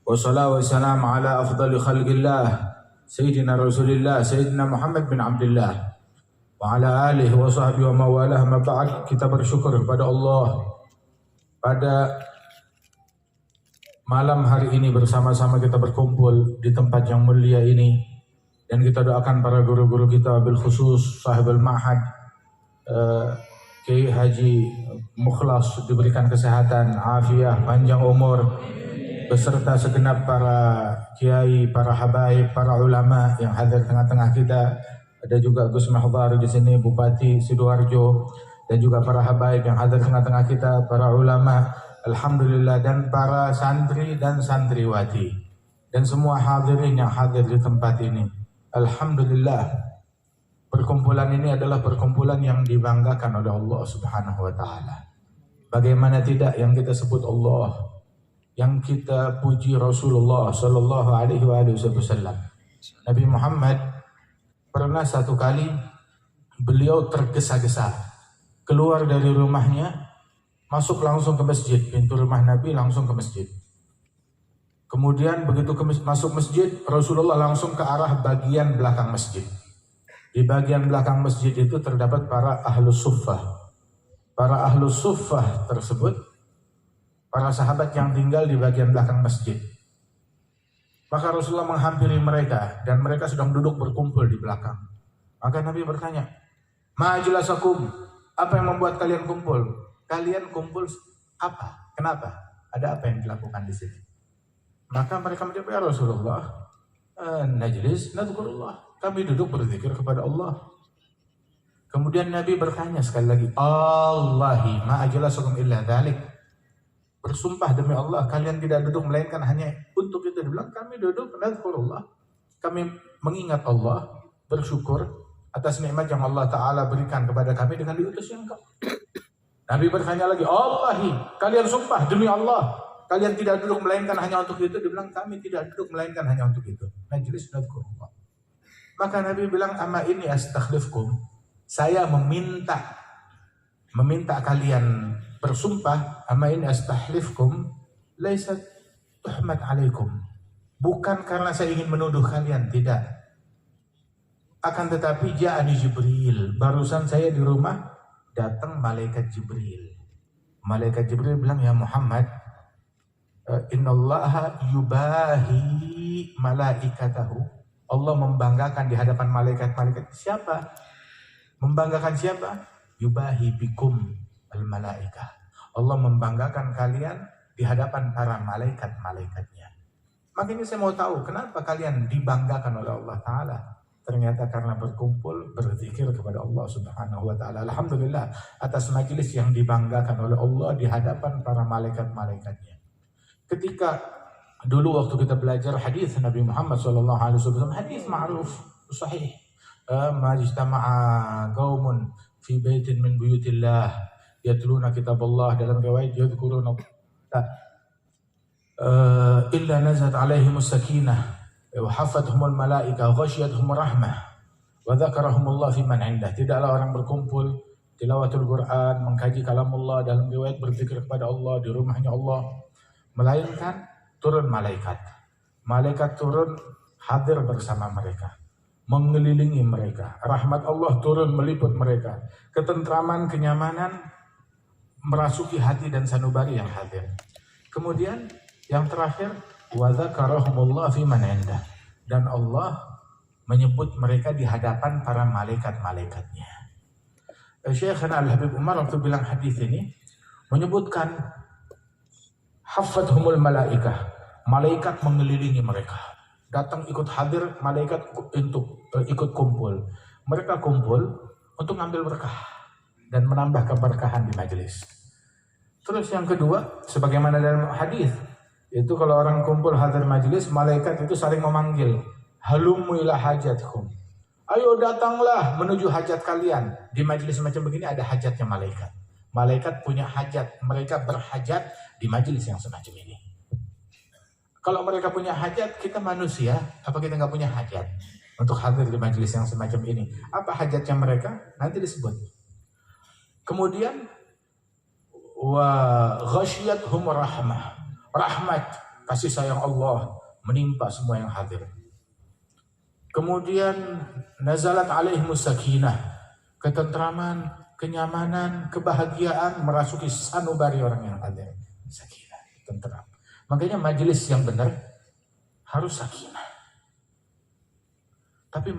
Wassalatu wassalamu ala afdali khalqillah Sayyidina Rasulillah Sayyidina Muhammad bin Abdullah wa ala alihi wa sahbihi wa mawalah. Ma ba'd, kita bersyukur kepada Allah pada malam hari ini bersama-sama kita berkumpul di tempat yang mulia ini, dan kita doakan para guru-guru kita, bil khusus sahibul ma'had Kiai Haji Mukhlas diberikan kesehatan, afiah, panjang umur, beserta segenap para kiai, para habaib, para ulama yang hadir tengah-tengah kita. Ada juga Gus Mahdhar di sini, Bupati Sidoarjo, dan juga para habaib yang hadir tengah-tengah kita, para ulama, alhamdulillah, dan para santri dan santriwati, dan semua hadirin yang hadir di tempat ini. Alhamdulillah, perkumpulan ini adalah perkumpulan yang dibanggakan oleh Allah Subhanahu wa taala. Bagaimana tidak yang kita sebut Allah, yang kita puji Rasulullah sallallahu alaihi wasallam. Nabi Muhammad pernah satu kali beliau tergesa-gesa keluar dari rumahnya, masuk langsung ke masjid, pintu rumah Nabi langsung ke masjid. Kemudian begitu masuk masjid, Rasulullah langsung ke arah bagian belakang masjid. Di bagian belakang masjid itu terdapat para ahlus suffah. Para ahlus suffah tersebut para sahabat yang tinggal di bagian belakang masjid. Maka Rasulullah menghampiri mereka dan mereka sedang duduk berkumpul di belakang. Maka Nabi bertanya, "Ma ajlasakum?" Apa yang membuat kalian kumpul? Kalian kumpul apa? Kenapa? Ada apa yang dilakukan di sini? Maka mereka menjawab, "Ya Rasulullah, najlis nadzkurullah." Kami duduk berzikir kepada Allah. Kemudian Nabi bertanya sekali lagi, "Allahi ma ajlasakum illa dzalik." Bersumpah demi Allah, kalian tidak duduk melainkan hanya untuk itu. Dibilang, kami duduk nadzkurullah, kami mengingat Allah, bersyukur atas nikmat yang Allah Ta'ala berikan kepada kami dengan diutusnya engkau. Nabi bertanya lagi, "Allahi, kalian sumpah demi Allah, kalian tidak duduk melainkan hanya untuk itu." Dibilang, kami tidak duduk melainkan hanya untuk itu. Najlis nadzkurullah. Maka Nabi bilang, "Amma ini astakhlifkum." Saya meminta kalian bersumpah, "Amma ini astahlifkum laisat tuhmat alaikum." Bukan karena saya ingin menuduh kalian, tidak. Akan tetapi ja'ani Jibril, barusan saya di rumah datang malaikat Jibril. Malaikat Jibril bilang, "Ya Muhammad, innallaha yubahi malaikatahu." Allah membanggakan di hadapan malaikat-malaikat. Siapa? Membanggakan siapa? Yubahi bikum al-malaikah. Allah membanggakan kalian di hadapan para malaikat-malaikatnya. Makanya saya mau tahu, kenapa kalian dibanggakan oleh Allah Ta'ala? Ternyata karena berkumpul, berzikir kepada Allah Subhanahu wa Ta'ala. Alhamdulillah atas majelis yang dibanggakan oleh Allah di hadapan para malaikat-malaikatnya. Ketika dulu waktu kita belajar hadis Nabi Muhammad SAW, hadis ma'ruf, sahih. Majtama'a qaumun fi baitin min buyutillah yatluna kitab Allah, dalam riwayat yadhkuruna illa nazat alaihimus sakinah wa hafathumul malaika ghasyiyatuhum rahmah wa dzakarahumullah fi man indah. Tidaklah orang berkumpul tilawatul Quran, mengkaji kalamullah, dalam riwayat berzikir kepada Allah di rumahnya Allah, melainkan turun malaikat. Malaikat turun hadir bersama mereka, mengelilingi mereka. Rahmat Allah turun meliput mereka. Ketentraman, kenyamanan merasuki hati dan sanubari yang hadir. Kemudian yang terakhir, wa dzakarahumullah fi man indah, dan Allah menyebut mereka di hadapan para malaikat-malaikatnya. Syekhana Al-Habib Umar waktu bilang hadis ini menyebutkan hafathumul malaikah, malaikat mengelilingi mereka. Datang ikut hadir malaikat untuk ikut kumpul. Mereka kumpul untuk ngambil berkah dan menambah keberkahan di majelis. Terus yang kedua, sebagaimana dalam hadis, itu kalau orang kumpul hadir majelis, malaikat itu saling memanggil, "Halummu ila hajatkum." Ayo datanglah menuju hajat kalian. Di majelis macam begini ada hajatnya malaikat. Malaikat punya hajat, mereka berhajat di majelis yang semacam ini. Kalau mereka punya hajat, kita manusia, apa kita nggak punya hajat untuk hadir di majelis yang semacam ini? Apa hajatnya mereka? Nanti disebut. Kemudian wa ghasyiyatuhum rahmah. Rahmat kasih sayang Allah menimpa semua yang hadir. Kemudian nazalat alaihimus sakinah, ketentraman, kenyamanan, kebahagiaan merasuki sanubari orang yang hadir. Sakinah, tentram. Makanya majelis yang benar harus sakinah. Tapi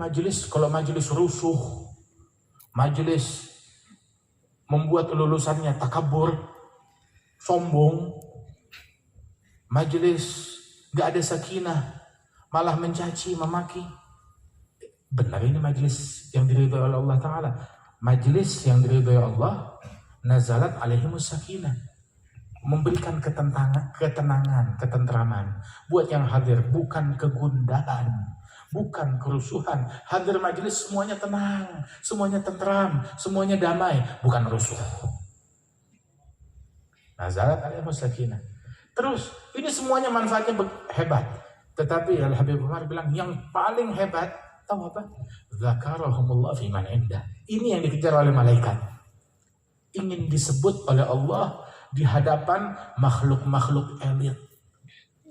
kalau majelis rusuh, majelis membuat lulusannya takabur, sombong, majelis gak ada sakinah, malah mencaci, memaki. Benar ini majelis yang diridhoi oleh Allah Ta'ala. Majelis yang diridhoi Allah, nazalat alaihimus sakinah, memberikan ketenangan, ketentraman buat yang hadir, bukan kegundahan, bukan kerusuhan. Hadir majelis semuanya tenang, semuanya tentram, semuanya damai, bukan rusuh. Nazalat alaihimus sakinah. Terus ini semuanya manfaatnya hebat. Tetapi Al-Habib Umar bilang yang paling hebat, tahu apa? Zakarahumullah fi man indah. Ini yang dikejar oleh malaikat. Ingin disebut oleh Allah di hadapan makhluk-makhluk elit.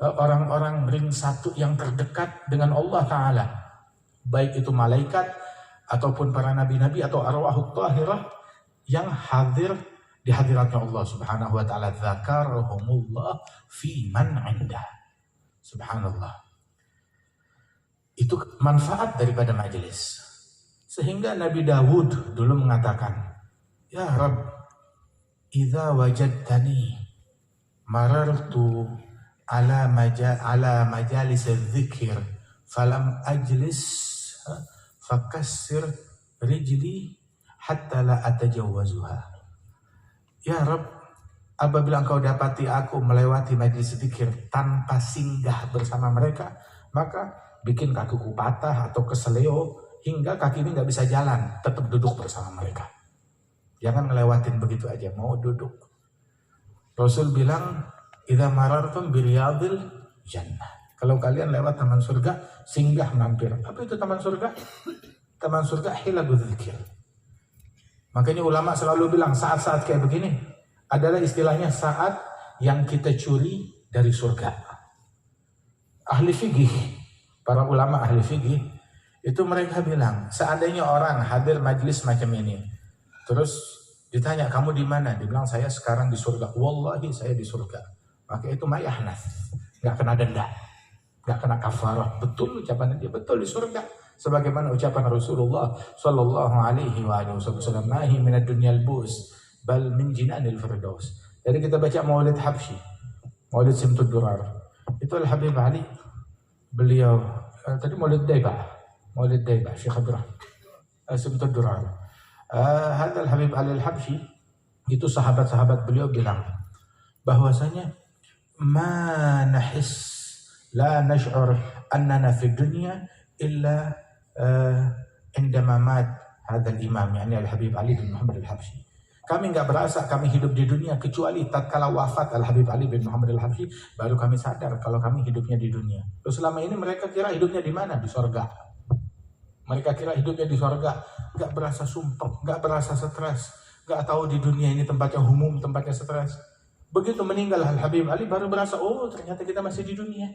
Orang-orang ring satu yang terdekat dengan Allah Ta'ala. Baik itu malaikat, ataupun para nabi-nabi, atau arwahut tahirah yang hadir di hadiratnya Allah Subhanahu wa Ta'ala. Zakarahumullah fi man indah. Subhanallah. Itu manfaat daripada majelis. Sehingga Nabi Dawud dulu mengatakan, Ya Rabb, idza wajadtani marartu ala majalis dzikir falam ajlis fakassir rijli hatta la atajawwazuha. Ya Rabb, apabila engkau dapati aku melewati majelis zikir tanpa singgah bersama mereka, maka bikin kakiku patah atau keseleo hingga kaki ini nggak bisa jalan, tetap duduk bersama mereka. Jangan ngelewatin begitu aja, mau duduk. Rasul bilang, idza marartum biriyadil jannah. Kalau kalian lewat taman surga, singgah mampir. Apa itu taman surga? Taman surga hilabul dzikir. Makanya ulama selalu bilang saat-saat kayak begini adalah istilahnya saat yang kita curi dari surga. Ahli fikih, para ulama ahli fikih itu mereka bilang, seandainya orang hadir majelis macam ini, terus ditanya, kamu di mana? Dibilang, saya sekarang di surga. Wallahi saya di surga. Maka itu mayahnas, nggak kena denda, nggak kena kafarah. Betul ucapan dia, betul di surga. Sebagaimana ucapan Rasulullah Sallallahu Alaihi Wasallam, mahi minad dunyal bus, bal min jinanil firdaus. Jadi kita baca Maulid Habsyi, Maulid Simtud Durar. Itu Al-Habib Ali, beliau tadi Maulid Daibah, Syekh Abdurrahman Simtud Durar. Hadal Habib Ali Al-Habsyi, itu sahabat-sahabat beliau bilang bahwasanya ma nahis la nash'ur annana fi dunya illa indama mat hadal imam, yakni Al-Habib Ali bin Muhammad Al-Habsyi. Kami nggak berasa kami hidup di dunia kecuali tatkala wafat Al-Habib Ali bin Muhammad Al-Habsyi, baru kami sadar kalau kami hidupnya di dunia. Terus selama ini mereka kira hidupnya di mana? Di sorga. Mereka kira hidupnya di sorga, nggak berasa sumpah, nggak berasa stres, nggak tahu di dunia ini tempatnya umum, tempatnya stres. Begitu meninggal Al-Habib Ali baru berasa, oh ternyata kita masih di dunia.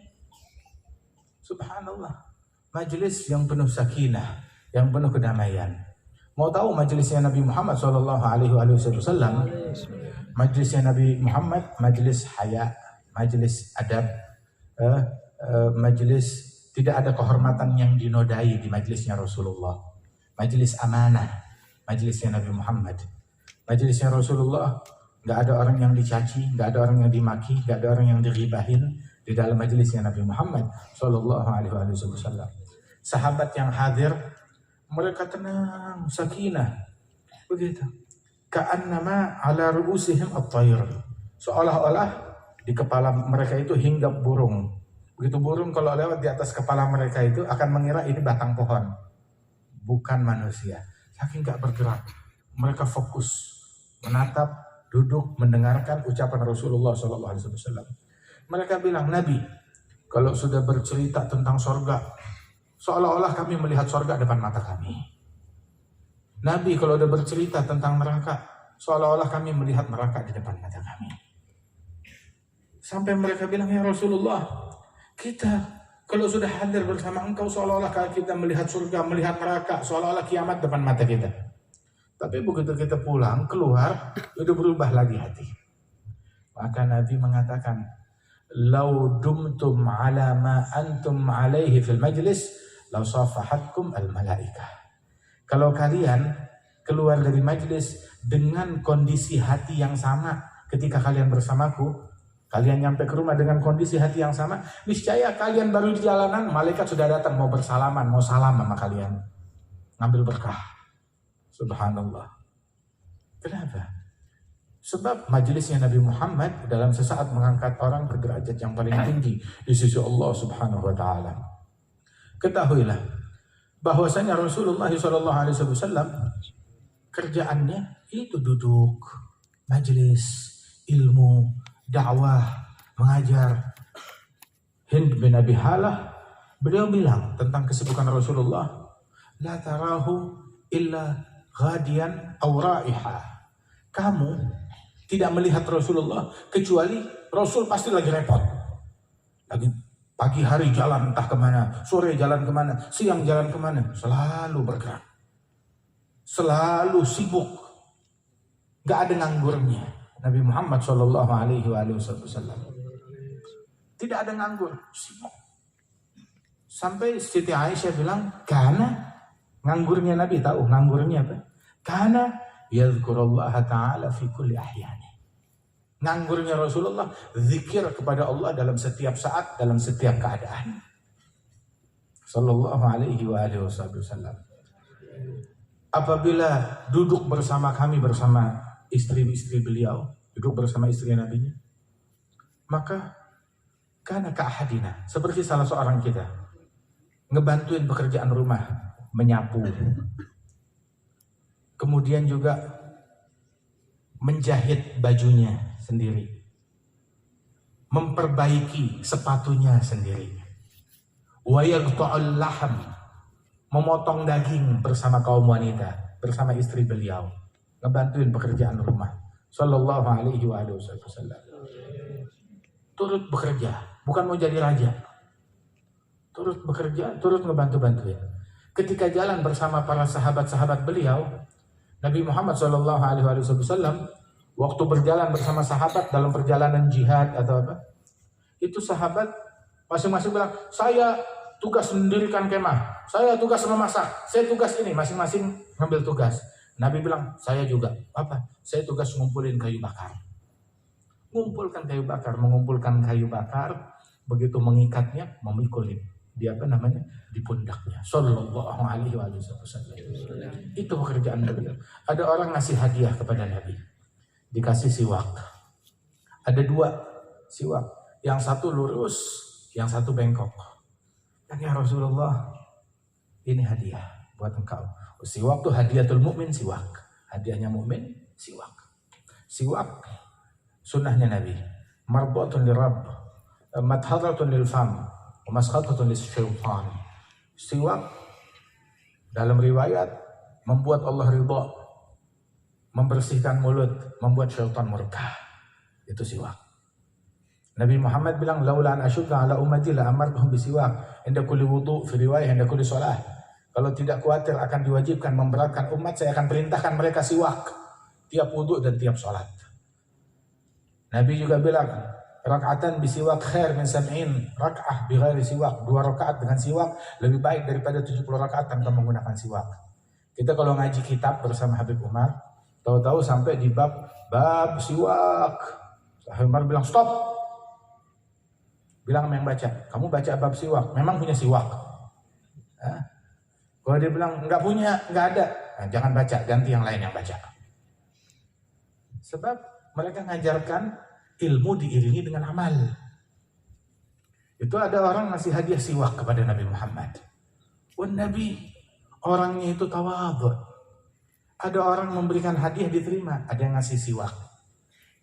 Subhanallah. Majelis yang penuh sakinah, yang penuh kedamaian. Mau tahu majelisnya Nabi Muhammad Sallallahu Alaihi Wasallam? Majelisnya Nabi Muhammad, majelis haya, majelis adab, majelis tidak ada kehormatan yang dinodai di majelisnya Rasulullah. Majelis amanah, majelisnya Nabi Muhammad. Majelisnya Rasulullah, nggak ada orang yang dicaci, nggak ada orang yang dimaki, nggak ada orang yang diribahin di dalam majelisnya Nabi Muhammad Sallallahu Alaihi Wasallam. Sahabat yang hadir, mereka tenang, sakinah, begitu. Ka'annama ala ru'usihim at-tayr. Seolah-olah di kepala mereka itu hinggap burung. Begitu burung kalau lewat di atas kepala mereka itu akan mengira ini batang pohon, bukan manusia. Saking gak bergerak, mereka fokus, menatap, duduk, mendengarkan ucapan Rasulullah SAW. Mereka bilang, Nabi, kalau sudah bercerita tentang sorga, seolah-olah kami melihat sorga depan mata kami. Nabi kalau udah bercerita tentang neraka, seolah-olah kami melihat neraka di depan mata kami. Sampai mereka bilang, ya Rasulullah, kita kalau sudah hadir bersama engkau seolah-olah kita melihat surga, melihat neraka, seolah-olah kiamat depan mata kita. Tapi begitu kita pulang, keluar, udah berubah lagi hati. Maka Nabi mengatakan, "Lau dumtum ala ma antum alaihi fil majlis, lau safahatkum al malaikah." Kalau kalian keluar dari majlis dengan kondisi hati yang sama ketika kalian bersamaku, kalian nyampe ke rumah dengan kondisi hati yang sama, niscaya kalian baru di jalanan, malaikat sudah datang mau bersalaman, mau salam sama kalian, ngambil berkah. Subhanallah. Kenapa? Sebab majelisnya Nabi Muhammad dalam sesaat mengangkat orang ke derajat yang paling tinggi di sisi Allah Subhanahu wa taala. Ketahuilah bahwasanya Rasulullah SAW kerjaannya itu duduk, majelis, ilmu, dakwah, mengajar. Hind bin Abi Halah, beliau bilang tentang kesibukan Rasulullah, la tarahu illa ghadiyan aw raiha. Kamu tidak melihat Rasulullah kecuali Rasul pasti lagi repot. Lagi pagi hari jalan entah kemana, sore jalan kemana, siang jalan kemana, selalu bergerak. Selalu sibuk. Gak ada nganggurnya. Nabi Muhammad SAW tidak ada nganggur, sibuk. Sampai Siti Aisyah bilang, karena nganggurnya Nabi, tahu nganggurnya apa? Karena yadhkurullaha ta'ala fi kulli ahyani. Nganggurnya Rasulullah, zikir kepada Allah dalam setiap saat, dalam setiap keadaan. Sallallahu alaihi wa alihi wasallam. Apabila duduk bersama kami, bersama istri-istri beliau, duduk bersama istri Nabi-nya, maka kana ka'ahadina, seperti salah seorang kita ngebantuin pekerjaan rumah, menyapu, kemudian juga menjahit bajunya sendiri, memperbaiki sepatunya sendiri, wa yaqta'ul laham, memotong daging bersama kaum wanita, bersama istri beliau, ngebantuin pekerjaan rumah. Sallallahu alaihi wa alihi wasallam. Turut bekerja, bukan mau jadi raja. Turut bekerja, turut ngebantu-bantuin. Ketika jalan bersama para sahabat-sahabat beliau, Nabi Muhammad sallallahu alaihi wasallam waktu berjalan bersama sahabat dalam perjalanan jihad atau apa, itu sahabat masing-masing bilang, saya tugas mendirikan kemah, saya tugas memasak, saya tugas ini, masing-masing ngambil tugas. Nabi bilang, saya juga. Apa? Saya tugas ngumpulin kayu bakar. Mengumpulkan kayu bakar, begitu mengikatnya, memikulin. Di apa namanya? Di pundaknya. Sallallahu alaihi wasallam. Itu pekerjaan beliau. Ada orang ngasih hadiah kepada Nabi. Dikasih siwak. Ada 2 siwak. Yang satu lurus, yang satu bengkok. Ya Rasulullah, ini hadiah buat engkau. Siwak itu hadiatul mukmin, siwak. Hadiahnya mukmin, siwak. Siwak sunnahnya Nabi. Marbatun lirabb, madharatun lil fam, wa maskhatatun lisyaitan. Siwak dalam riwayat membuat Allah ridha, membersihkan mulut, membuat syaitan murka. Itu siwak. Nabi Muhammad bilang, laula an asyqa ala ummati la amartuhum bisiwak inda kulli wudu, fi riwayah inda kulli shalah. Kalau tidak khawatir akan diwajibkan memberatkan umat, saya akan perintahkan mereka siwak tiap wudhu dan tiap sholat. Nabi juga bilang, rak'atan bisiwak khair min sab'in rak'ah bighairi siwak. 2 rakaat dengan siwak lebih baik daripada 70 rakaat tanpa menggunakan siwak. Kita kalau ngaji kitab bersama Habib Umar, tahu-tahu sampai di bab siwak. Habib Umar bilang, stop. Bilang yang baca, kamu baca bab siwak, memang punya siwak? Kalau dia bilang nggak punya, nggak ada, nah, jangan baca, ganti yang lain yang baca. Sebab mereka ngajarkan ilmu diiringi dengan amal. Itu ada orang ngasih hadiah siwak kepada Nabi Muhammad. Nabi orangnya itu tawadhu. Ada orang memberikan hadiah diterima, ada yang ngasih siwak.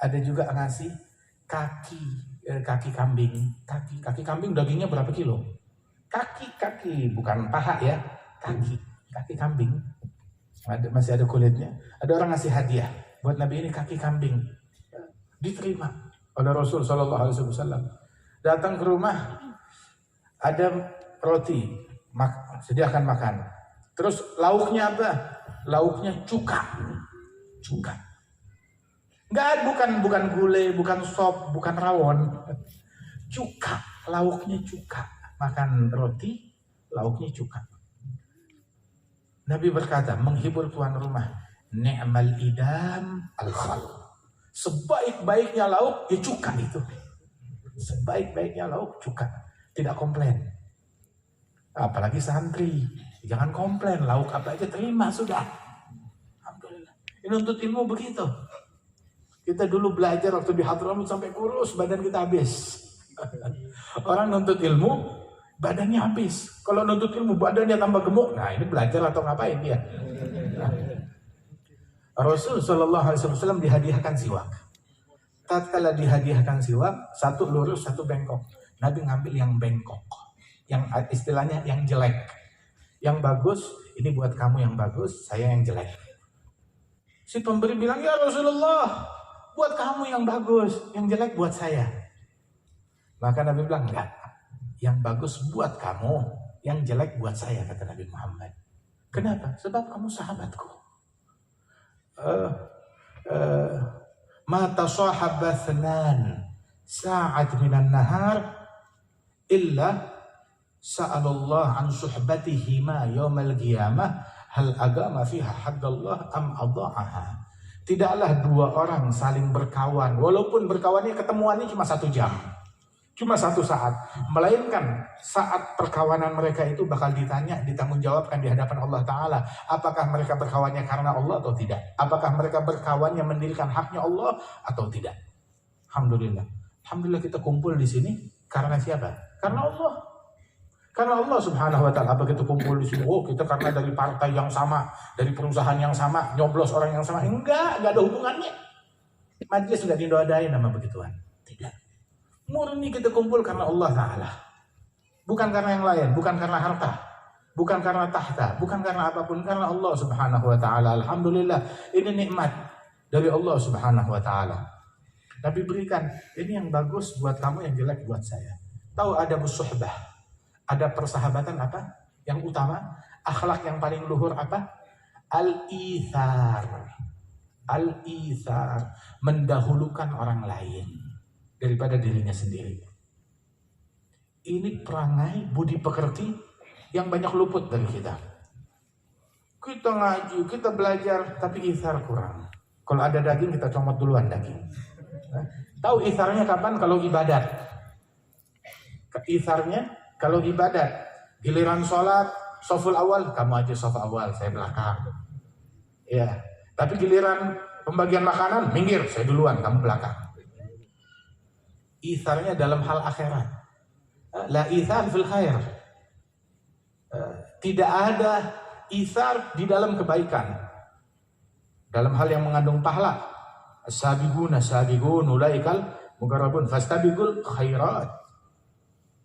Ada juga ngasih kaki kambing. Kaki kambing dagingnya berapa kilo? Kaki bukan paha ya. Kaki kambing, masih ada kulitnya. Ada orang ngasih hadiah buat Nabi, ini kaki kambing, diterima. oleh Rasul Shallallahu Alaihi Wasallam. Datang ke rumah, ada roti, sediakan makan. Terus lauknya apa? Lauknya cuka. Enggak, bukan gulai, bukan sop, bukan rawon. Cuka, lauknya cuka. Makan roti, lauknya cuka. Nabi berkata, menghibur tuan rumah, ni'mal idam al-khal. Sebaik-baiknya lauk, ya cuka itu. Sebaik-baiknya lauk, cuka. Tidak komplain. Apalagi santri, jangan komplain, lauk apa aja terima sudah. Alhamdulillah. Ini untuk ilmu begitu. Kita dulu belajar waktu di Hadramut sampai kurus, badan kita habis. Orang nuntut ilmu, badannya habis. Kalau nuntut ilmu, badannya tambah gemuk. Nah, ini belajar atau ngapain dia? Nah. Rasul Shallallahu Alaihi Wasallam dihadiahkan siwak. Tatkala dihadiahkan siwak, satu lurus, satu bengkok. Nabi ngambil yang bengkok, yang istilahnya yang jelek. Yang bagus, ini buat kamu yang bagus, saya yang jelek. Si pemberi bilang, ya Rasulullah, buat kamu yang bagus, yang jelek buat saya. Maka Nabi bilang, enggak, yang bagus buat kamu, yang jelek buat saya, kata Nabi Muhammad. Kenapa? Sebab kamu sahabatku. Ma tasahaba thnan sa'at minan nahar illa sa'alallah an suhbatihima yawmal qiyamah hal agama fiha haddallah am adha'aha. Tidaklah dua orang saling berkawan, walaupun berkawannya ketemuannya cuma 1 jam, cuma 1 saat, melainkan saat perkawanan mereka itu bakal ditanggungjawabkan di hadapan Allah Ta'ala. Apakah mereka berkawannya karena Allah atau tidak? Apakah mereka berkawannya mendirikan haknya Allah atau tidak? Alhamdulillah. Alhamdulillah kita kumpul di sini karena siapa? Karena Allah. Karena Allah Subhanahu wa Ta'ala. Begitu kumpul di sini, oh kita karena dari partai yang sama, dari perusahaan yang sama, nyoblos orang yang sama. Enggak ada hubungannya. Majelis sudah didoain nama begituan. Tidak. Murni kita kumpul karena Allah Ta'ala. Bukan karena yang lain, bukan karena harta, bukan karena tahta, bukan karena apapun, karena Allah Subhanahu wa Ta'ala. Alhamdulillah, ini nikmat dari Allah Subhanahu wa Ta'ala. Nabi berikan, ini yang bagus buat kamu, yang jelek buat saya. Tahu ada musuhbah, ada persahabatan apa? Yang utama, akhlak yang paling luhur apa? Al-ithar. Al-ithar, mendahulukan orang lain daripada dirinya sendiri. Ini perangai budi pekerti yang banyak luput dari kita. Kita ngaji, kita belajar, tapi ithar kurang. Kalau ada daging, kita comot duluan daging. Tahu itharnya kapan? Kalau ibadat. Itharnya kalau ibadat. Giliran sholat, shoful awal, kamu aja shoful awal, saya belakang. Ya. Tapi giliran pembagian makanan, minggir, saya duluan, kamu belakang. Itharnya dalam hal akhirat. La ithar fil khair. Tidak ada ithar di dalam kebaikan. Dalam hal yang mengandung pahala. As-sabiquna sabiqun ulaikal muqarrabun fastabiqul khairat.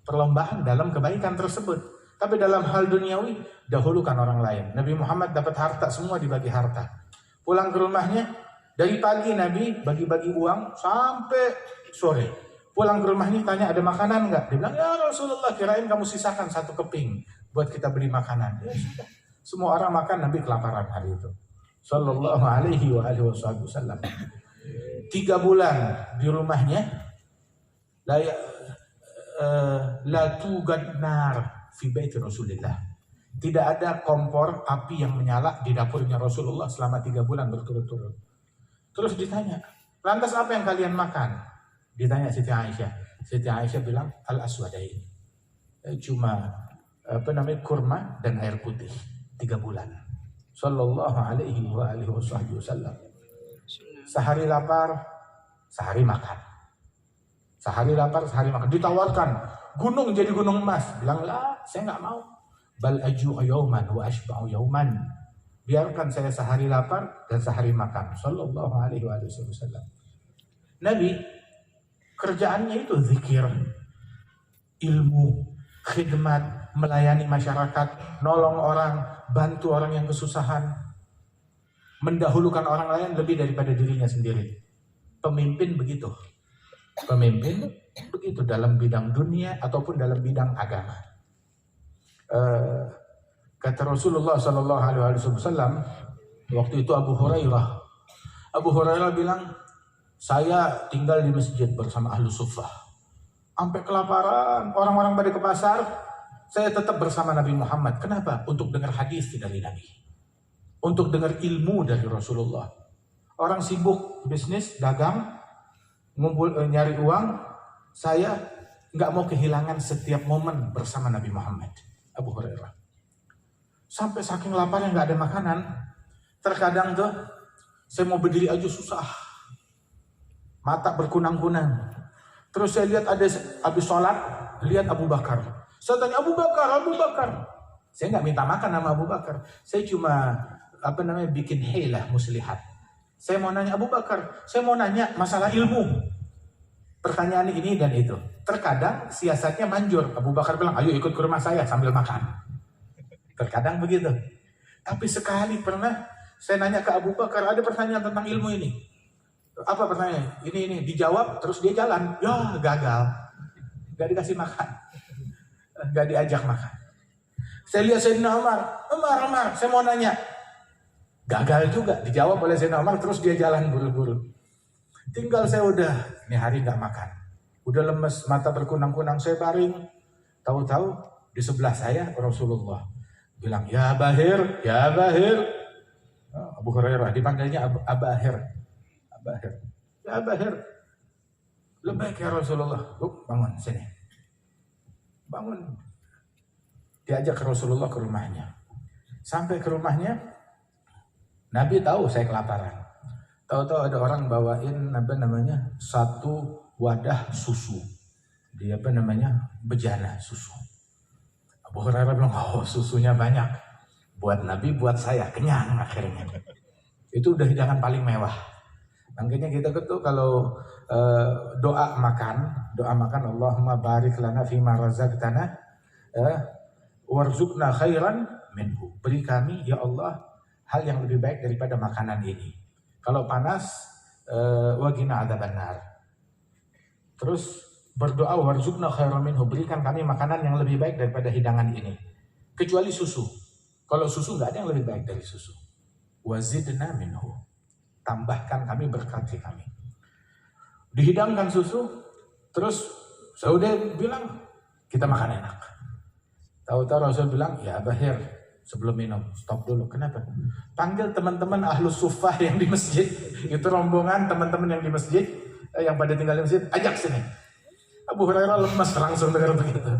Perlombaan dalam kebaikan tersebut. Tapi dalam hal duniawi, dahulukan orang lain. Nabi Muhammad dapat harta, semua dibagi harta. Pulang ke rumahnya, dari pagi Nabi bagi-bagi uang sampai sore. Pulang ke rumahnya tanya, ada makanan nggak? Dia bilang, ya Rasulullah, kirain kamu sisakan 1 keping buat kita beli makanan. Ya sudah. Semua orang makan, Nabi kelaparan hari itu. Sallallahu alaihi wasallam. 3 bulan di rumahnya, la tugad nar fi baiti Rasulillah. Tidak ada kompor api yang menyala di dapurnya Rasulullah selama 3 bulan berturut-turut. Terus ditanya, lantas apa yang kalian makan? Ditanya Siti Aisyah. Siti Aisyah bilang al-aswadain. Cuma kurma dan air putih 3 bulan. Sallallahu alaihi wasallam. Sehari lapar, sehari makan. Sehari lapar, sehari makan. Ditawarkan gunung jadi gunung emas. Bilang, lah, saya nggak mau. Bal aju'u yauman wa ashba'u yauman. Biarkan saya sehari lapar dan sehari makan. Sallallahu alaihi wasallam. Nabi kerjaannya itu zikir, ilmu, khidmat, melayani masyarakat, nolong orang, bantu orang yang kesusahan, mendahulukan orang lain lebih daripada dirinya sendiri. Pemimpin begitu. pemimpin begitu dalam bidang dunia ataupun dalam bidang agama. Kata Rasulullah Sallallahu Alaihi Wasallam waktu itu Abu Hurairah bilang, saya tinggal di masjid bersama ahlu suffah, sampai kelaparan, orang-orang pada ke pasar, saya tetap bersama Nabi Muhammad. Kenapa? Untuk dengar hadis dari Nabi, untuk dengar ilmu dari Rasulullah. Orang sibuk bisnis, dagang, ngumpul nyari uang, saya nggak mau kehilangan setiap momen bersama Nabi Muhammad. Abu Hurairah sampai saking laparnya nggak ada makanan, terkadang tuh saya mau berdiri aja susah, mata berkunang-kunang. Terus saya lihat ada habis sholat, lihat Abu Bakar. Saya tanya Abu Bakar. Saya nggak minta makan sama Abu Bakar, saya cuma bikin hilah muslihat. Saya mau nanya Abu Bakar, saya mau nanya masalah ilmu. Pertanyaan ini dan itu. Terkadang siasatnya manjur. Abu Bakar bilang, ayo ikut ke rumah saya sambil makan. Terkadang begitu. Tapi sekali pernah saya nanya ke Abu Bakar, ada pertanyaan tentang ilmu ini. Apa pertanyaannya? Ini dijawab, terus dia jalan. Ya gagal. Gak dikasih makan. Gak diajak makan. Saya lihat Sayyidina Umar, saya mau nanya. Gagal juga. Dijawab oleh Sayyidina Umar, terus dia jalan buru-buru. Tinggal saya ini hari gak makan. Udah lemes, mata berkunang-kunang, saya baring. Tahu-tahu di sebelah saya Rasulullah bilang, ya Bahir. Abu Hurairah dipanggilnya Abahir. Ya Bahir. Lebaik ya Rasulullah. Bangun sini. Bangun. Diajak ke Rasulullah ke rumahnya. Sampai ke rumahnya, Nabi tahu saya kelaparan. Tahu-tahu ada orang bawain satu wadah susu. Dia bejana susu. Abu Hurairah bilang, susunya banyak. Buat Nabi, buat saya, kenyang akhirnya. Itu udah hidangan paling mewah. Makanya kita tuh kalau doa makan Allahumma barik lana fima razaqtana warzuqna khairan minhu. Beri kami ya Allah hal yang lebih baik daripada makanan ini. Kalau panas, waqina adzabannar. Terus berdoa warzuqna khairan minhu, berikan kami makanan yang lebih baik daripada hidangan ini. Kecuali susu. Kalau susu nggak ada yang lebih baik dari susu. Wazidna minhu, tambahkan kami, berkati kami. Dihidangkan susu, terus saya udah bilang kita makan enak. Tahu-tahu Rasul bilang, ya Bahir, sebelum minum, stop dulu. Kenapa? Panggil teman-teman ahlu suffah yang di masjid. Itu rombongan teman-teman yang di masjid, yang pada tinggal di masjid, ajak sini. Abu Hurairah lemas langsung dengar begitu.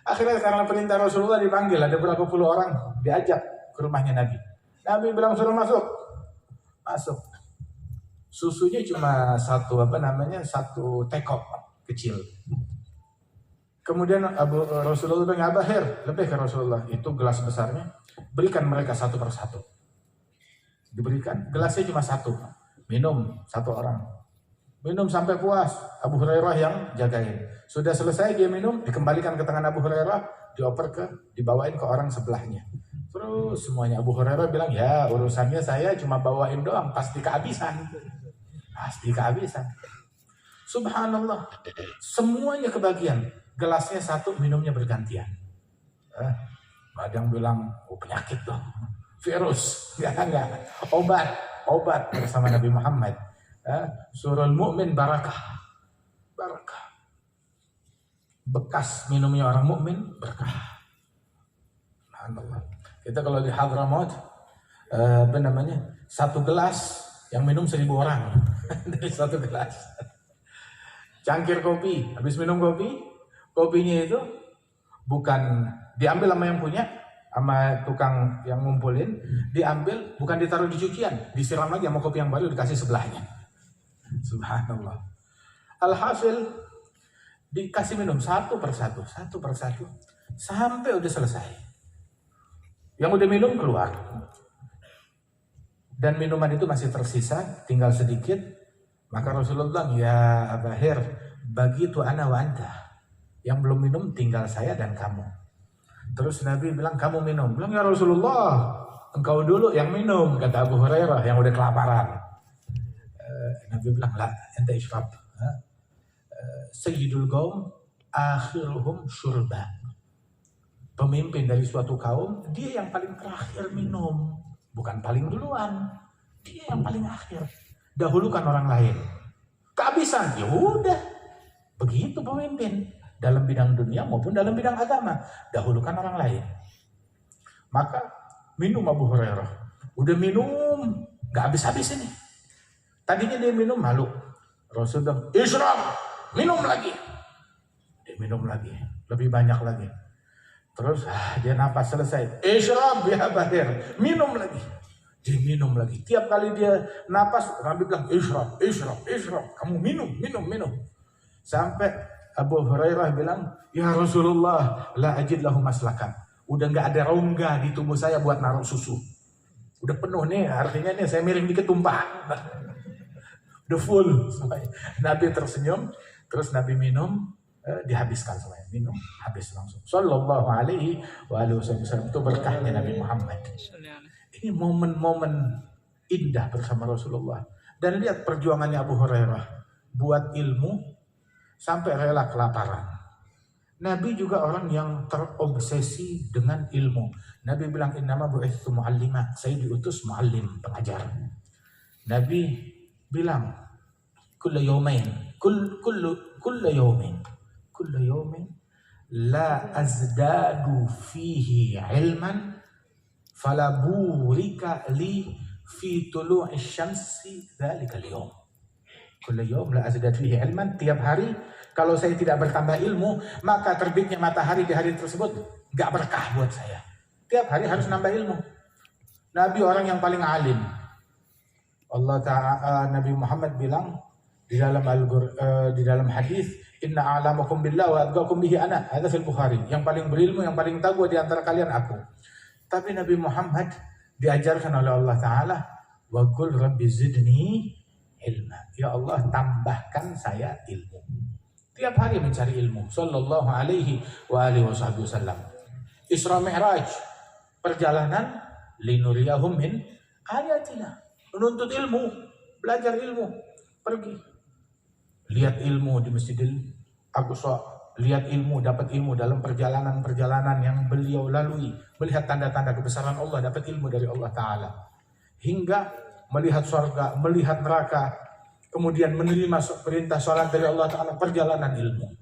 Akhirnya karena perintah Rasulullah dipanggil, ada berapa puluh orang diajak ke rumahnya Nabi. Nabi bilang suruh masuk. Masuk. Susunya cuma satu tekok kecil. Kemudian Rasulullah bilang, Abahir, lebih ke Rasulullah, itu gelas besarnya, berikan mereka satu persatu. Diberikan, gelasnya cuma satu, minum satu orang. Minum sampai puas, Abu Hurairah yang jagain. Sudah selesai dia minum, dikembalikan ke tangan Abu Hurairah, dibawain ke orang sebelahnya. Terus semuanya Abu Hurairah bilang, ya urusannya saya cuma bawain doang, pasti kehabisan. Subhanallah, semuanya kebagian. Gelasnya satu, minumnya bergantian. Kadang bilang, penyakit dong, virus, enggak. Obat bersama Nabi Muhammad. Surul mu'min barakah. Bekas minumnya orang mukmin berkah. Subhanallah. Kita kalau di Hadramaut, satu gelas yang minum 1.000 orang dari satu gelas. Cangkir kopi, habis minum kopinya itu bukan diambil sama yang punya, sama tukang yang ngumpulin, diambil bukan ditaruh di cucian, disiram lagi sama kopi yang baru dikasih sebelahnya. Subhanallah. Alhasil dikasih minum satu persatu sampai udah selesai. Yang udah minum keluar. Dan minuman itu masih tersisa, tinggal sedikit. Maka Rasulullah bilang, ya Abahir, bagitu ana wa anta. Yang belum minum tinggal saya dan kamu. Terus Nabi bilang, kamu minum. Bilang, ya Rasulullah, engkau dulu yang minum, kata Abu Hurairah yang udah kelaparan. Nabi bilang, la, ente ishrab. Sayyidul Qaum akhiruhum syurba. Pemimpin dari suatu kaum, dia yang paling terakhir minum, bukan paling duluan. Dia yang paling akhir. Dahulukan orang lain. Kehabisan, ya udah. Begitu pemimpin dalam bidang dunia maupun dalam bidang agama, dahulukan orang lain. Maka minum Abu Hurairah. Udah minum, gak habis-habis ini. Tadinya dia minum malu. Rasulullah, isyrab, minum lagi. Dia minum lagi, lebih banyak lagi. Terus dia napas selesai. Isyrab ya Bahir, minum lagi. Dia minum lagi. Tiap kali dia napas, Nabi bilang isyrab, isyrab, isyrab. Kamu minum, minum, minum. Sampai Abu Hurairah bilang, ya Rasulullah, la ajid lahu maslakan. Udah nggak ada rongga di tubuh saya buat naruh susu. Udah penuh nih, artinya nih saya miring dikit tumpah. Udah full. Nabi tersenyum, terus Nabi minum, dihabiskan semuanya. Minum, habis langsung. Sallallahu alaihi wasallam. Itu berkahnya Nabi Muhammad. Ini momen-momen indah bersama Rasulullah. Dan lihat perjuangannya Abu Hurairah. Buat ilmu, sampai rela kelaparan. Nabi juga orang yang terobsesi dengan ilmu. Nabi bilang, innama bu'itsu mu'allima. Saya diutus mu'allim, pengajar. Nabi bilang, kulla yawmain, kulla yawmin, la azdadu fihi ilman, fala burika li fi tulu'i syamsi dzalika al-yawm. Kulla yawm la azdadu fihi ilman. Tiap hari, kalau saya tidak bertambah ilmu, maka terbitnya matahari di hari tersebut gak berkah buat saya. Tiap hari harus nambah ilmu. Nabi orang yang paling alim. Allah Ta'ala, Nabi Muhammad bilang di dalam hadis, inna a'lamakum billah wa atqakum bihi ana. Hadis al-Bukhari. Yang paling berilmu, yang paling tahu di antara kalian aku. Tapi Nabi Muhammad diajarkan oleh Allah Ta'ala, wa qul rabbi zidni ilma. Ya Allah, tambahkan saya ilmu. Tiap hari mencari ilmu. Sallallahu alaihi wa alihi wasallam. Isra Mi'raj, perjalanan linuriyahum min ayatina. Menuntut ilmu, belajar ilmu, pergi. Lihat ilmu di Masjidil Aqsa, lihat ilmu, dapat ilmu dalam perjalanan-perjalanan yang beliau lalui. Melihat tanda-tanda kebesaran Allah, dapat ilmu dari Allah Ta'ala. Hingga melihat surga, melihat neraka, kemudian menerima perintah salat dari Allah Ta'ala, perjalanan ilmu.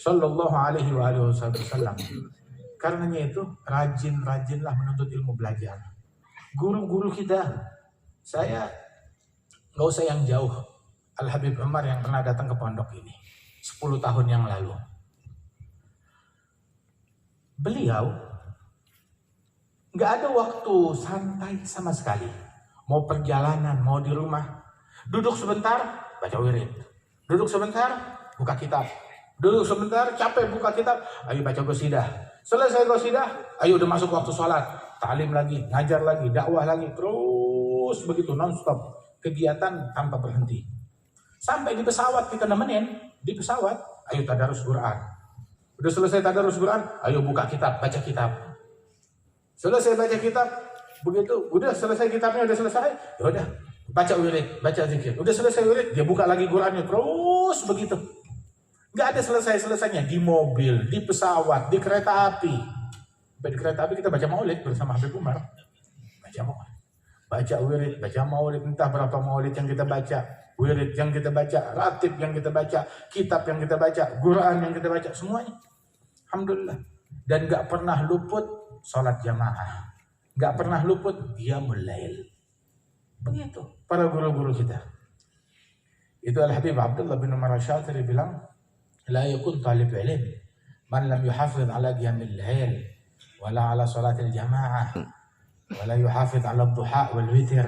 Sallallahu alaihi wa alihi wasallam. Karenanya itu, rajin-rajinlah menuntut ilmu, belajar. Guru-guru kita, saya nggak usah yang jauh. Al-Habib Umar yang pernah datang ke pondok ini 10 tahun yang lalu. Beliau nggak ada waktu santai sama sekali. Mau perjalanan, mau di rumah. Duduk sebentar, baca wirid. Duduk sebentar, buka kitab. Duduk sebentar, capek buka kitab. Ayo baca qasidah. Selesai qasidah, ayo udah masuk waktu sholat. Ta'lim lagi, ngajar lagi, dakwah lagi. Terus begitu non-stop. Kegiatan tanpa berhenti. Sampai di pesawat kita nemenin. Di pesawat, ayo tadarus Quran. Udah selesai tadarus Quran, ayo buka kitab, baca kitab. Selesai baca kitab, begitu, udah selesai kitabnya, udah selesai, ya udah baca wirid, baca zikir. Udah selesai wirid, dia buka lagi Qurannya, terus begitu. Nggak ada selesai-selesainya. Di mobil, di pesawat, di kereta api. Di kereta api kita baca maulid bersama Habib Umar. Baca maulid, baca wirid, baca maulid, entah berapa maulid yang kita baca. Wirid yang kita baca, ratib yang kita baca, kitab yang kita baca, Quran yang kita baca, semuanya. Alhamdulillah. Dan gak pernah luput sholat jamaah. Gak pernah luput qiyamul lail. Begitu para guru-guru kita. Itu Al-Habib Abdullah bin Umar Asy-Syatiri bilang, la yakun talib ilm man lam yuhafidh ala qiyamil lail wala ala sholatil jamaah wala yuhafidh ala duha wal witir.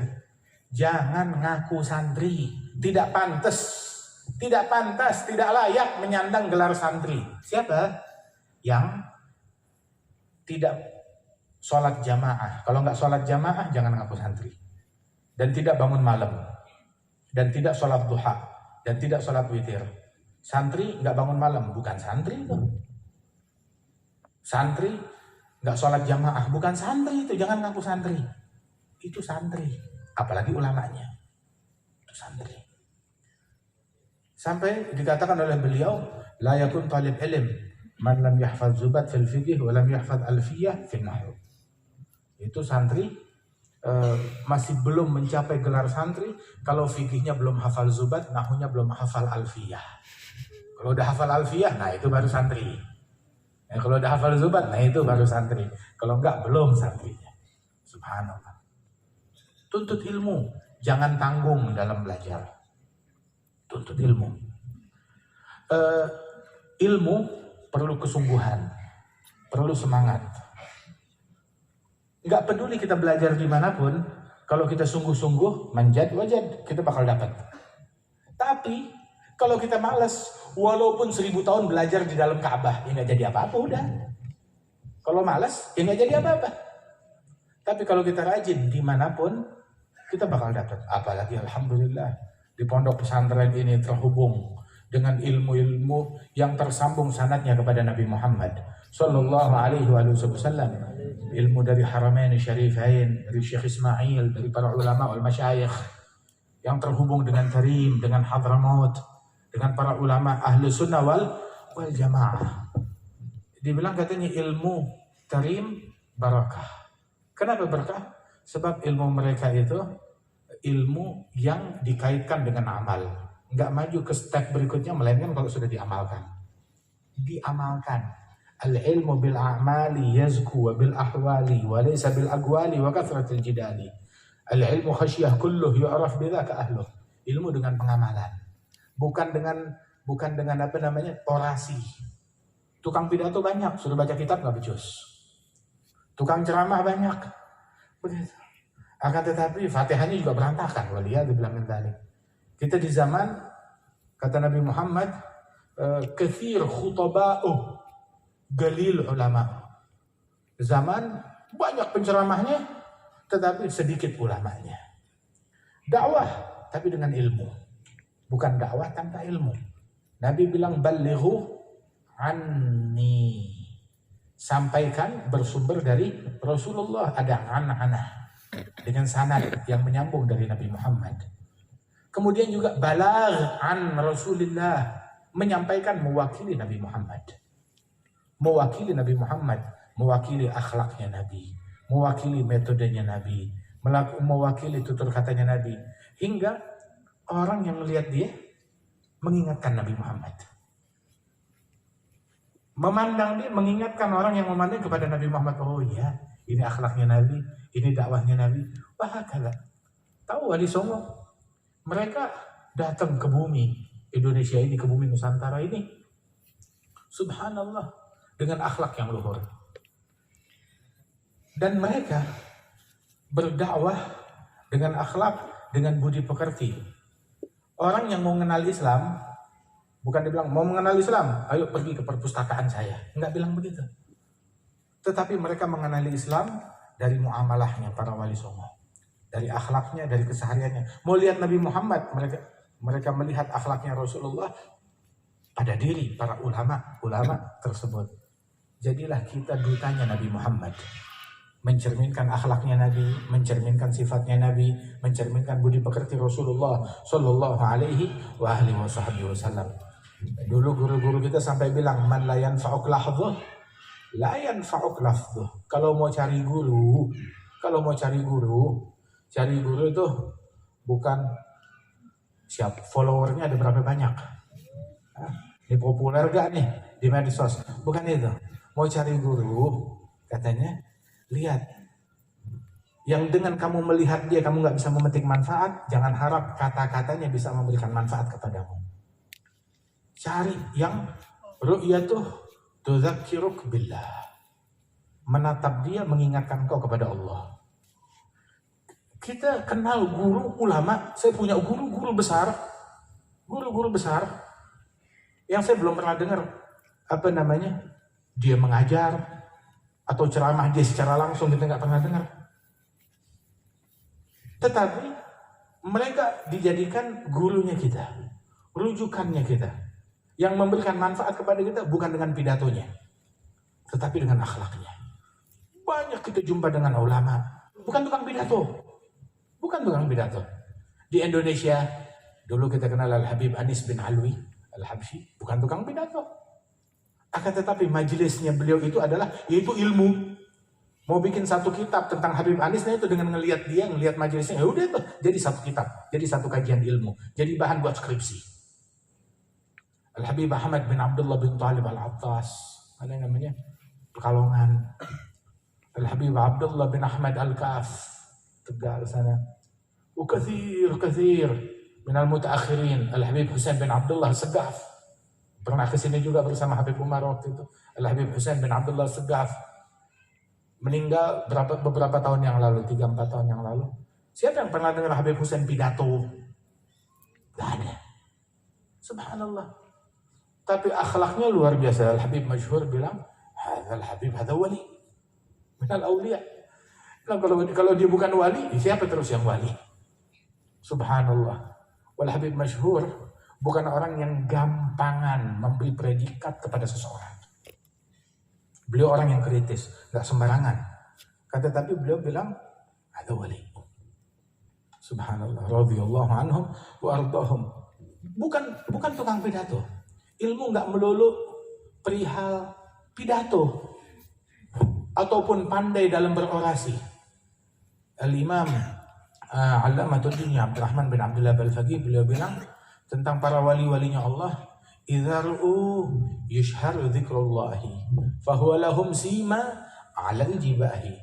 Jangan ngaku santri. Tidak pantas, tidak layak menyandang gelar santri. Siapa? Yang tidak sholat jamaah. Kalau nggak sholat jamaah, jangan ngaku santri. Dan tidak bangun malam. Dan tidak sholat duha. Dan tidak sholat witir. Santri nggak bangun malam, bukan santri itu. Santri nggak sholat jamaah, bukan santri itu. Jangan ngaku santri. Itu santri. Apalagi ulamanya. Itu santri. Sampai dikatakan oleh beliau, la yakun talib ilm man lam yahfaz zubat fil fiqh wa lam yahfaz alfiyah fil nahwu. Itu santri masih belum mencapai gelar santri kalau fikihnya belum hafal zubat, nahwunya belum hafal alfiyah. Kalau udah hafal alfiyah, nah itu baru santri. Kalau udah hafal zubat, nah itu baru santri. Kalau enggak, belum santrinya. Subhanallah. Tuntut ilmu, jangan tanggung dalam belajar. Tuntut ilmu. Ilmu perlu kesungguhan, perlu semangat. Nggak peduli kita belajar dimanapun, kalau kita sungguh-sungguh, manjad wajad, kita bakal dapat. Tapi kalau kita malas, walaupun 1000 tahun belajar di dalam Ka'bah, ya nggak jadi apa-apa udah. Kalau malas, ya nggak jadi apa-apa. Tapi kalau kita rajin dimanapun, kita bakal dapat. Apalagi alhamdulillah di pondok pesantren ini terhubung dengan ilmu-ilmu yang tersambung sanadnya kepada Nabi Muhammad Sallallahu Alaihi Wasallam. Ilmu dari Haramain Syarifain, dari Syekh Ismail, dari para ulama wal masyayikh yang terhubung dengan Karim, dengan Hadramaut, dengan para ulama ahli sunnah wal jamaah. Dibilang katanya ilmu Karim barakah. Kenapa barakah? Sebab ilmu mereka itu ilmu yang dikaitkan dengan amal. Nggak maju ke step berikutnya, melainkan kalau sudah diamalkan. Diamalkan. Al-ilmu bil a'mali yazku wa bil ahwali wa laysa bil agwali wa kathratil jidali. Al-ilmu khasyah kulluh yu'raf bidzaka ahluh. Ilmu dengan pengamalan. Bukan dengan apa namanya? Orasi. Tukang pidato banyak, sudah baca kitab nggak becus. Tukang ceramah banyak. Begitu. Akan tetapi Fatihahnya juga berantakan. Waliyadzubillah min dzalik. Kita di zaman, kata Nabi Muhammad, kathir khutaba'uh galil ulama. Zaman banyak penceramahnya, tetapi sedikit ulamanya. Dakwah, tapi dengan ilmu. Bukan dakwah tanpa ilmu. Nabi bilang, balighu anni. Sampaikan bersumber dari Rasulullah. Ada an-anah. Dengan sanad yang menyambung dari Nabi Muhammad. Kemudian juga balagh an Rasulillah. Menyampaikan mewakili Nabi Muhammad. Mewakili Nabi Muhammad, mewakili akhlaknya Nabi, mewakili metodenya Nabi, mewakili tutur katanya Nabi, hingga orang yang melihat dia mengingatkan Nabi Muhammad. Memandang dia, mengingatkan orang yang memandang kepada Nabi Muhammad. Oh ya, ini akhlaknya Nabi, ini dakwahnya Nabi. Wah, kala. Tahu Wali Songo? Mereka datang ke bumi Indonesia ini, ke bumi Nusantara ini. Subhanallah. Dengan akhlak yang luhur. Dan mereka berdakwah dengan akhlak, dengan budi pekerti. Orang yang mau mengenal Islam, bukan dibilang mau mengenal Islam, ayo pergi ke perpustakaan saya. Enggak bilang begitu. Tetapi mereka mengenali Islam dari muamalahnya para wali songo. Dari akhlaknya, dari kesehariannya. Mau lihat Nabi Muhammad, mereka melihat akhlaknya Rasulullah pada diri para ulama tersebut. Jadilah kita dutanya Nabi Muhammad. Mencerminkan akhlaknya Nabi, mencerminkan sifatnya Nabi, mencerminkan budi pekerti Rasulullah Sallallahu Alaihi Wasallam. Dulu guru-guru kita sampai bilang, man la yanfa'uk lahdhuh, la yanfa'uk lafdhuh. Kalau mau cari guru itu bukan siap followernya ada berapa banyak. Ini populer gak nih di medsos? Bukan itu. Mau cari guru, katanya, lihat. Yang dengan kamu melihat dia, kamu gak bisa memetik manfaat, jangan harap kata-katanya bisa memberikan manfaat kepadamu. Cari yang ru'yatuh tudzakiruk billah. Menatap dia, mengingatkan kau kepada Allah. Kita kenal guru, ulama. Saya punya guru-guru besar. Guru-guru besar. Yang saya belum pernah dengar, dia mengajar atau ceramah dia secara langsung, kita nggak pernah dengar. Tetapi mereka dijadikan gurunya kita, rujukannya kita, yang memberikan manfaat kepada kita bukan dengan pidatonya, tetapi dengan akhlaknya. Banyak kita jumpa dengan ulama, bukan tukang pidato. Di Indonesia Dulu kita kenal Al-Habib Anis bin Alwi Al-Habsyi, bukan tukang pidato. Akan tetapi majelisnya beliau itu adalah yaitu ilmu. Mau bikin satu kitab tentang Habib Anis, nah itu dengan ngelihat dia, ngelihat majelisnya, ya udah tuh jadi satu kitab, jadi satu kajian ilmu, jadi bahan buat skripsi. Al-Habib Ahmad bin Abdullah bin Talib Al-Attas, ada namanya Pekalongan. Al-Habib Abdullah bin Ahmad Al-Kaf, Tegal sana. Kathir minal mutaakhirin. Al-Habib Husain bin Abdullah Segaf, pernah kesini juga bersama Habib Umar waktu itu. Al-Habib Husain bin Abdullah Segaf meninggal beberapa tahun yang lalu, 3-4 tahun yang lalu. Siapa yang pernah dengar Habib Husain pidato? Gak ada. Subhanallah. Tapi akhlaknya luar biasa. Al-Habib masyhur bilang, "Hadzal Habib hadza wali minal auliya." Nah, kalau dia bukan wali, siapa terus yang wali? Subhanallah. Wal Habib masyhur bukan orang yang gampangan memberi predikat kepada seseorang. Beliau orang yang kritis, gak sembarangan. Tetapi beliau bilang, ada wali. Subhanallah, radhiyallahu anhum wa ardahum. Bukan tukang pidato. Ilmu gak melulu perihal pidato ataupun pandai dalam berorasi. Al-Imam Allamatuddin Abdurrahman bin Abdullah Al-Faqih, beliau bilang tentang para wali-walinya Allah, idza ru'u yushharu dzikrullahi fahuwa lahum sima 'ala al-jibahi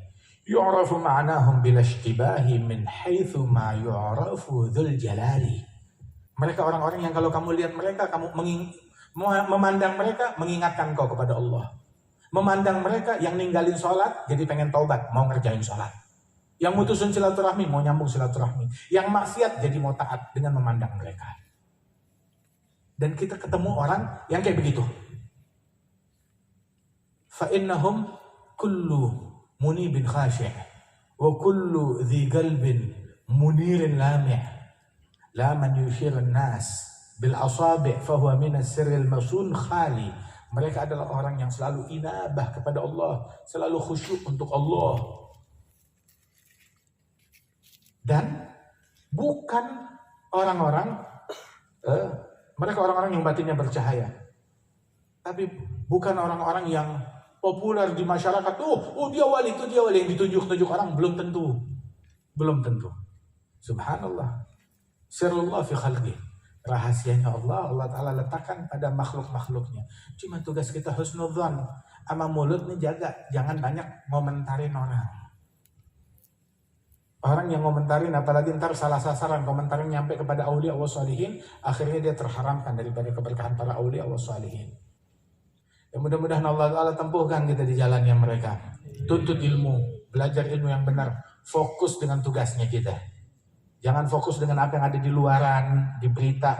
yu'rafu ma'nahum bila ishtibahi min haitsu ma yu'rafu dzul jalali. Mereka orang-orang yang kalau kamu lihat mereka, kamu memandang mereka, mengingatkan kau kepada Allah. Memandang mereka yang ninggalin sholat jadi pengen taubat, mau ngerjain sholat. Yang mutusin silaturahmi mau nyambung silaturahmi. Yang maksiat jadi mau taat dengan memandang mereka. Dan kita ketemu orang yang kayak begitu. Fa innahum kullu munibin khashi' wa kullu dhi qalbin munirin lami'. La man yushirun nas bil asabi' fa huwa min as-sirril masun khali. Mereka adalah orang yang selalu inabah kepada Allah, selalu khusyuk untuk Allah. Dan bukan orang-orang mereka orang-orang yang batinnya bercahaya. Tapi bukan orang-orang yang populer di masyarakat. Oh dia wali, itu dia wali, yang ditunjuk-tunjuk orang, belum tentu. Belum tentu. Subhanallah. Sirrullah fi khalqih. Rahasianya Allah Ta'ala letakkan pada makhluk-makhluknya. Cuma tugas kita husnudzan. Sama mulutnya jaga, jangan banyak ngomentarin orang. Orang yang ngomentarin, apalagi ntar salah sasaran, komentarin nyampe kepada aulia wa sholihin, akhirnya dia terharamkan daripada keberkahan para aulia wa sholihin. Ya, mudah-mudahan Allah Ta'ala tempuhkan kita di jalannya mereka. Tuntut ilmu, belajar ilmu yang benar, fokus dengan tugasnya kita. Jangan fokus dengan apa yang ada di luaran, di berita.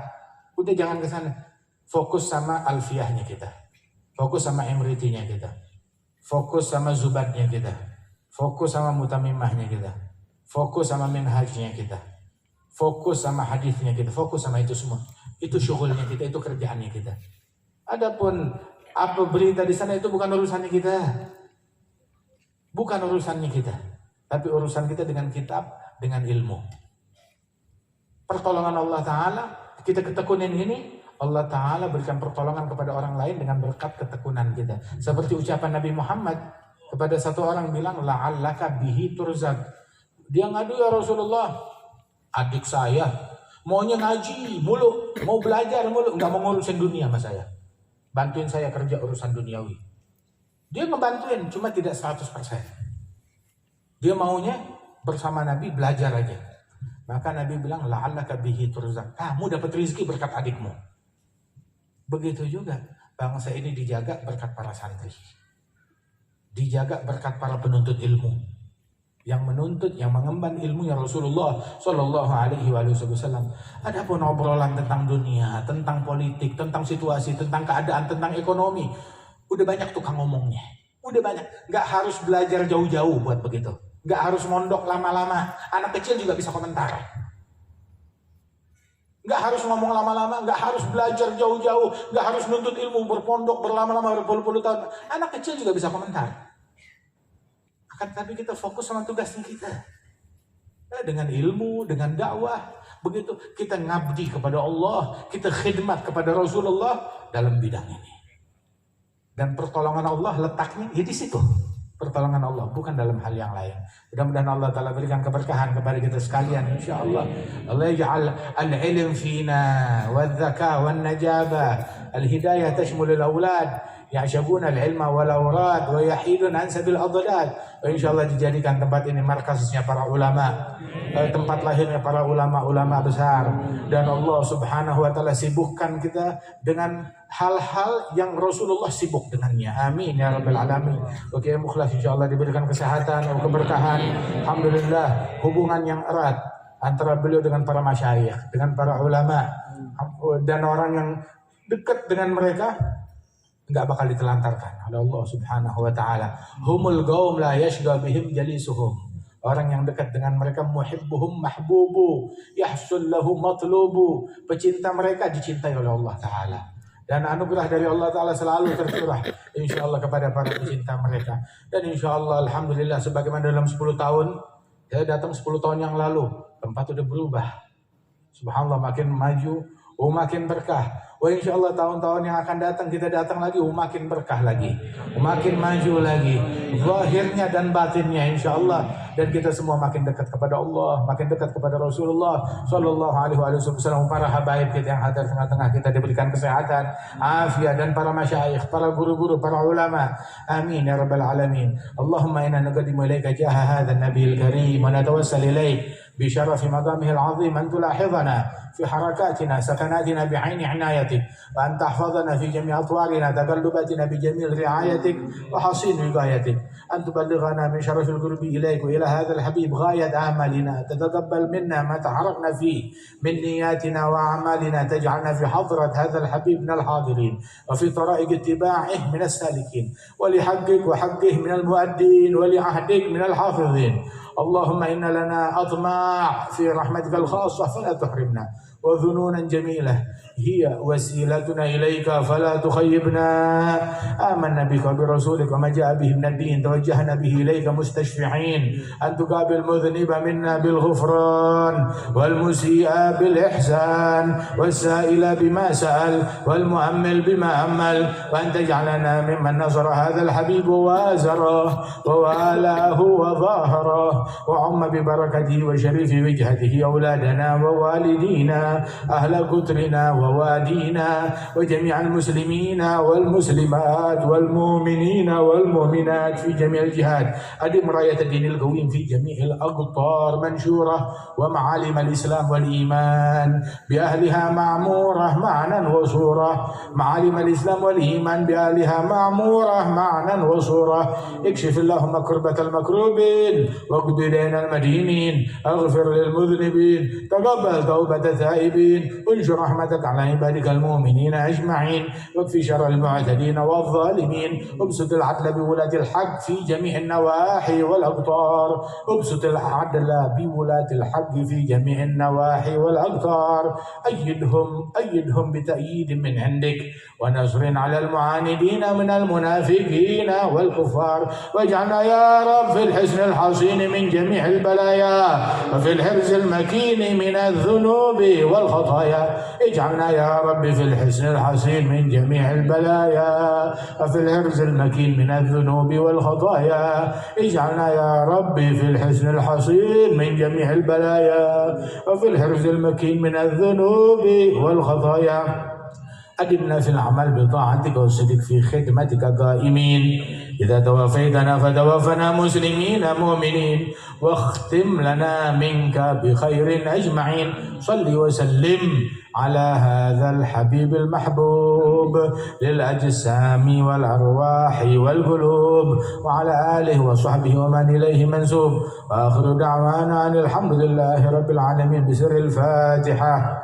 Udah jangan ke sana. Fokus sama alfiyahnya kita. Fokus sama emritinya kita. Fokus sama zubatnya kita. Fokus sama mutamimahnya kita. Fokus sama minhajnya kita. Fokus sama hadisnya kita. Fokus sama itu semua. Itu syughulnya kita, itu kerjaannya kita. Adapun apa berita di sana itu bukan urusannya kita. Bukan urusannya kita. Tapi urusan kita dengan kitab, dengan ilmu. Pertolongan Allah Ta'ala, kita ketekunin ini, Allah Ta'ala berikan pertolongan kepada orang lain dengan berkat ketekunan kita. Seperti ucapan Nabi Muhammad kepada satu orang bilang, la'allaka bihi turzak. Dia ngadu, ya Rasulullah, adik saya maunya ngaji mulu, mau belajar mulu, nggak mau ngurusin dunia sama saya. Bantuin saya kerja urusan duniawi. Dia ngebantuin, cuma tidak 100%. Dia maunya bersama Nabi belajar aja. Maka Nabi bilang, la'allaka bihi turzak. Kamu dapat rezeki berkat adikmu. Begitu juga bangsa ini dijaga berkat para santri. Dijaga berkat para penuntut ilmu. Yang menuntut, yang mengemban ilmunya Rasulullah Sallallahu Alaihi Wasallam. Adapun obrolan tentang dunia, tentang politik, tentang situasi, tentang keadaan, tentang ekonomi, udah banyak tukang ngomongnya. Udah banyak. Gak harus belajar jauh-jauh buat begitu. Gak harus mondok lama-lama. Anak kecil juga bisa komentar. Gak harus ngomong lama-lama, gak harus belajar jauh-jauh, gak harus nuntut ilmu berpondok berlama-lama berpuluh-puluh tahun. Anak kecil juga bisa komentar. Akan tapi kita fokus sama tugasnya kita. dengan ilmu, dengan dakwah. Begitu kita ngabdi kepada Allah, kita khidmat kepada Rasulullah dalam bidang ini. Dan pertolongan Allah letaknya di situ. Pertolongan Allah, bukan dalam hal yang lain. Mudah-mudahan Allah Ta'ala berikan keberkahan kepada kita sekalian, insyaAllah. Allah ya'al al-ilm fina, wal-zaka, wal-najaba, al-hidayah tashmul al-awlad, ya'syabuna al-ilma wal-awrad, wa yahidun ansabil adlad. InsyaAllah dijadikan tempat ini markasnya para ulama, tempat lahirnya para ulama-ulama besar. Dan Allah Subhanahu wa Ta'ala sibukkan kita dengan hal-hal yang Rasulullah sibuk dengannya. Amin ya rabbal alamin. Oke, mukhlas insyaallah diberikan kesehatan, keberkahan. Alhamdulillah, hubungan yang erat antara beliau dengan para masyayikh, dengan para ulama, dan orang yang dekat dengan mereka enggak bakal ditelantarkan oleh Allah Subhanahu wa Ta'ala. Humul qaum la yashqa bihim jalisuhum. Orang yang dekat dengan mereka muhibbuhum mahbubu, yahsul lahu matlubu. Pecinta mereka dicintai oleh Allah Ta'ala. Dan anugerah dari Allah Ta'ala selalu tercurah insyaAllah kepada para pecinta mereka. Dan insyaAllah alhamdulillah sebagaimana dalam 10 tahun, saya datang 10 tahun yang lalu, tempat udah berubah. Subhanallah, makin maju, makin berkah. InsyaAllah tahun-tahun yang akan datang kita datang lagi, makin berkah lagi, makin maju lagi, zahirnya dan batinnya insyaAllah. Dan kita semua makin dekat kepada Allah, makin dekat kepada Rasulullah Sallallahu Alaihi Wasallam. Para habaib kita yang hadir tengah-tengah kita diberikan kesehatan, afiat, dan para masyayikh, para guru-guru, para ulama. Amin ya rabbal alamin. Allahumma inna nuqaddimu ilaika jaha hadzal nabiyil karim wa natawassal ilaik بشرف مقامه العظيم أن تلاحظنا في حركاتنا سكناتنا بعين عنايتك، وأن تحفظنا في جميع أطوارنا تقلباتنا بجميل رعايتك وحصين وقايتك، أن تبلغنا من شرف القرب إليك وإلى هذا الحبيب غاية آمالنا، تتقبل منا ما تحركنا فيه من نياتنا وأعمالنا، تجعلنا في حضرة هذا الحبيب من الحاضرين وفي طرائق اتباعه من السالكين، ولحقك وحقه من المؤدين ولعهدك من الحافظين. اللهم إن لنا أطماع في رحمتك الخاصة فلا تحرمنا، وذنونا جميلة هي وسيلتنا إليك فلا تخيبنا. آمنا بك وبرسولك وما جاء به من الدين، توجهنا به إليك مستشفعين أن تقابل المذنب منا بالغفران، والمسيء بالإحسان، والسائل بما سأل، والمؤمل بما أمل، وأن تجعلنا ممن نصر هذا الحبيب وآزره ووالاه وظاهره، وعم ببركته وشريف وجهته أولادنا ووالدينا أهل قطرنا ووادينا وجميع المسلمين والمسلمات والمؤمنين والمؤمنات في جميع الجهات. أدم راية الدين القويم في جميع الأقطار منشورة، ومعالم الإسلام والإيمان بأهلها معمورة معنا وصورة، معالم الإسلام والإيمان بأهلها معمورة معنا وصورة. اكشف اللهم كربة المكروبين واقض دين المدينين، اغفر للمذنبين، تقبل توبة التائبين، انشر رحمتك على عبادك المؤمنين أجمعين، واكفي شر المعتدين والظالمين، ابسط العدل بولاة الحق في جميع النواحي والأقطار، ابسط العدل بولاة الحق في جميع النواحي والأقطار، أيدهم بتأييد من عندك ونصر على المعاندين من المنافقين والكفار، واجعلنا يا رب في الحسن الحصين من جميع البلايا، وفي الحرز المكين من الذنوب والخطايا. اجعلنا يا رب في الحسن الحصين من جميع البلايا، وفي الحرز المكين من الذنوب والخطايا. اجعلنا يا رب في الحسن الحصين من جميع البلايا، وفي الحرز المكين من الذنوب والخطايا. أدمنا في العمل بطاعتك والصدق في خدمتك قائمين. إذا توفيتنا فتوفنا مسلمين مؤمنين، واختم لنا منك بخير أجمعين. صل وسلم على هذا الحبيب المحبوب للأجسام والأرواح والقلوب، وعلى آله وصحبه ومن إليه منسوب. وآخر دعوانا أن الحمد لله رب العالمين بسر الفاتحة.